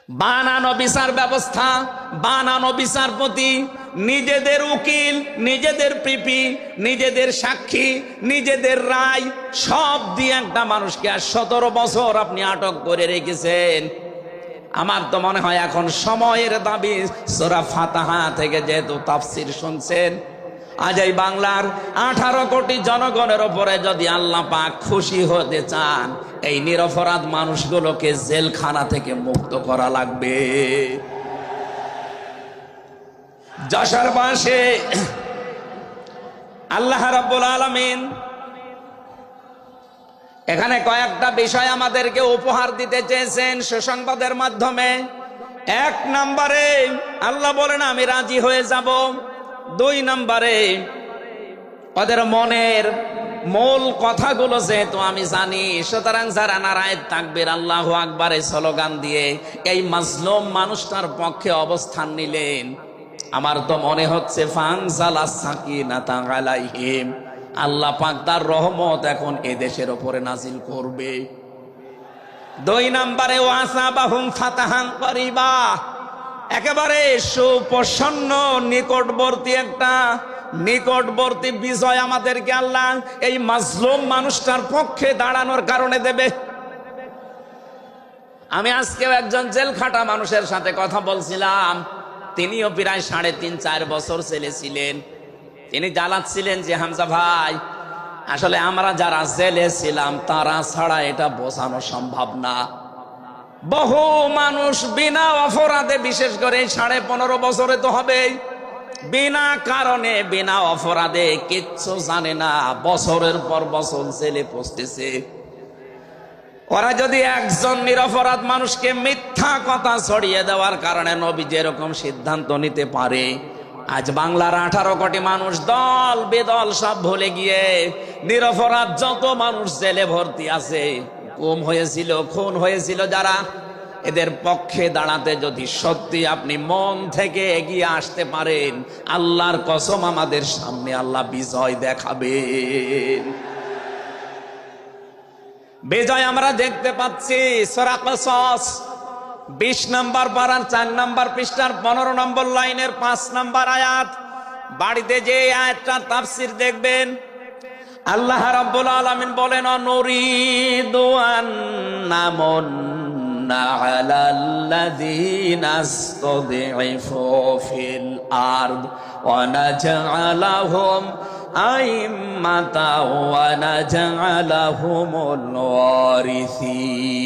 বানানো বিচার ব্যবস্থা, বানানো বিচারপতি, নিজেদের উকিল, নিজেদের পিপি, নিজেদের সাক্ষী, নিজেদের রায় সব দিয়ে একটা মানুষকে 17 বছর আপনি আটক করে রেখেছেন। আমার তো মনে হয় এখন সময়ের দাবি। সূরা ফাতিহা থেকে যেহেতু তাফসীর শুনছেন, আজ এই বাংলার 18 কোটি জনগণের উপরে যদি আল্লাহ পাক খুশি হতে চান, এই নিরপরাধ মানুষগুলোকে জেলখানা থেকে মুক্ত করা লাগবে। যশোর বাসে আল্লাহ রাব্বুল আলামিন এখানে কয়েকটা বিষয় আমাদেরকে উপহার দিতে চেয়েছেন সুসংবাদের মাধ্যমে। 1 নম্বরে আল্লাহ বলেন আমি রাজি হয়ে যাব। 2 নম্বরে ওদের মনের মূল কথাগুলো যেহেতু আমি জানি, সুতরাং যারা নারায়ে তাকবীর আল্লাহু আকবার এই স্লোগান দিয়ে এই মাজলুম মানুষটার পক্ষে অবস্থান নিলেন, আমার তো মনে হচ্ছে ফানজালাস সাকিনাতা আলাইহিম, আল্লাহ পাক তার রহমত এখন এই দেশের উপরে নাজিল করবে। 2 নম্বরে ওয়াসাবাহুম ফাতাহান করিবা, একেবারে সুপ্রসন্ন নিকটবর্তী বিজয় আমাদেরকে আল্লাহ এই মাজলুম মানুষটার পক্ষে দাঁড়ানোর কারণে দেবে। আমি আজকেও একজন জেল খাটা মানুষের সাথে কথা বলছিলাম, তিনিও প্রায় 3.5-4 বছর জেলে ছিলেন। তিনি জ্বালাচ্ছিলেন যে হামজা ভাই, আসলে আমরা যারা জেলে ছিলাম তারা ছাড়া এটা বোঝানো সম্ভব না। বহু মানুষ বিনা অপরাধে, বিশেষ করে 15.5 বছরে তো হবেই, বিনা কারণে বিনা অপরাধে কিচ্ছু জানে না, বছরের পর বছর জেলে পচতেছে। ওরা যদি একজন নিরপরাধ মানুষকে মিথ্যা কথা ছড়িয়ে দেওয়ার কারণে নবী যেরকম সিদ্ধান্ত নিতে পারে, আজ বাংলার 18 কোটি মানুষ দল বেদল সব ভুলে গিয়ে নিরপরাধ যত মানুষ জেলে ভর্তি আছে, গুম হয়েছিল, খুন হয়েছিল যারা, এদের পক্ষে দাঁড়াতে যদি সত্যি আপনি মন থেকে এগিয়ে আসতে পারেন, আল্লাহর কসম আমাদের সামনে আল্লাহ বিজয় দেখাবেন। বিজয় আমরা দেখতে পাচ্ছি সূরা কসস 20 নম্বর পারার 4 নম্বর পৃষ্ঠার 15 নম্বর লাইনের 5 নম্বর আয়াত। বাড়িতে যে আয়াতটা তাফসীর দেখবেন, আল্লাহ রাব্বুল আলামিন বলেন নুরিদু আন্নামুন্না আলাল্লাযীনা ইসতাদঈফু ফিল আরদ ওয়া নাজআলাহুম আইম্মাতাও ওয়া নাজআলাহুমুল ওয়ারিসিন।